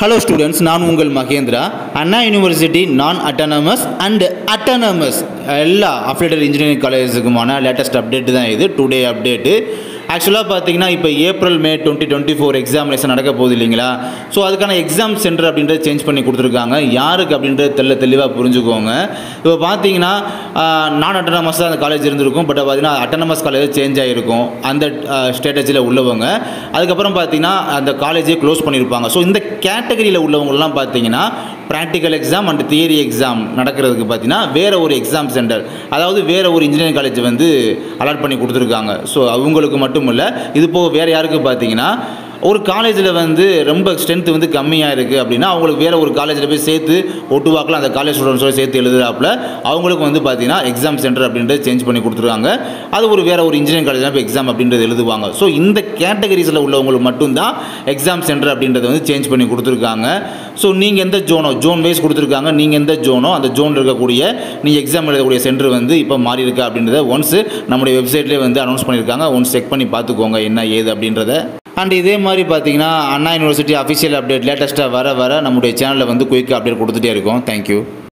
Hello students, நான் உங்கள் மகேந்திரா. அண்ணா university நான் அட்டானமஸ் அண்ட் அட்டானமஸ் எல்லா அஃபிலியேட்டட் இன்ஜினியரிங் காலேஜுக்குமான லேட்டஸ்ட் அப்டேட் தான் இது. டுடே அப்டேட்டு ஆக்சுவலாக பார்த்தீங்கன்னா இப்போ ஏப்ரல் மே 2024 எக்ஸாமினேஷன் நடக்க போகுது இல்லைங்களா. ஸோ அதுக்கான எக்ஸாம் சென்டர் அப்படின்றத சேஞ்ச் பண்ணி கொடுத்துருக்காங்க. யாருக்கு அப்படின்றது தெளிவாக புரிஞ்சுக்கோங்க. இப்போ பார்த்தீங்கன்னா நான் அட்டானமஸ் தான் அந்த காலேஜ் இருந்திருக்கும். பட் பார்த்தீங்கன்னா அட்டானமஸ் காலேஜ் சேஞ்ச் ஆகிருக்கும் அந்த ஸ்டேட்டஸில் உள்ளவங்க. அதுக்கப்புறம் பார்த்தீங்கன்னா அந்த காலேஜே க்ளோஸ் பண்ணியிருப்பாங்க. ஸோ இந்த கேட்டகரியில் உள்ளவங்கலாம் பார்த்தீங்கன்னா practical exam and theory exam நடக்கிறதுக்கு பார்த்தீங்கன்னா வேறு ஒரு எக்ஸாம் சென்டர், அதாவது வேறு ஒரு இன்ஜினியரிங் காலேஜ் வந்து அலாட் பண்ணி கொடுத்துருக்காங்க. ஸோ அவங்களுக்கு மட்டும் இல்லை, இது போக வேறு யாருக்கு பார்த்தீங்கன்னா ஒரு காலேஜில் வந்து ரொம்ப ஸ்ட்ரென்த் வந்து கம்மியாக இருக்குது அப்படின்னா அவங்களுக்கு வேறு ஒரு காலேஜில் போய் சேர்த்து ஒட்டுவாக்கில் அந்த காலேஜ் ஸ்டூடெண்ட்ஸோட சேர்த்து எழுதுறாப்புல அவங்களுக்கு வந்து பார்த்தீங்கன்னா எக்ஸாம் சென்டர் அப்படின்றத சேஞ்ச் பண்ணி கொடுத்துருக்காங்க. அது ஒரு வேறு ஒரு இன்ஜினியரிங் காலேஜில் போய் எக்ஸாம் அப்படின்றது எழுதுவாங்க. ஸோ இந்த கேட்டகரிஸில் உள்ளவங்களுக்கு மட்டும்தான் எக்ஸாம் சென்டர் அப்படின்றத வந்து சேஞ்ச் பண்ணி கொடுத்துருக்காங்க. ஸோ நீங்கள் எந்த ஜோன் வைஸ் கொடுத்துருக்காங்க, நீங்கள் எந்த ஜோனோ அந்த ஜோன் இருக்கக்கூடிய நீங்கள் எக்ஸாம் எழுதக்கூடிய சென்டர் வந்து இப்போ மாறி இருக்கா அப்படின்றத ஒன்ஸ் நம்முடைய வெப்சைட்லேயே வந்து அனௌன்ஸ் பண்ணியிருக்காங்க. ஒன்ஸ் செக் பண்ணி பார்த்துக்கோங்க என்ன ஏது அப்படின்றத. அண்ட் இதே மாதிரி பார்த்தீங்கன்னா அண்ணா யூனிவர்சிட்டி அஃபிஷியல் அப்டேட் லேட்டஸ்ட்டாக வர நம்முடைய சேனலில் வந்து குயிக்காக அப்டேட் கொடுத்துட்டே இருக்கோம். தேங்க்யூ.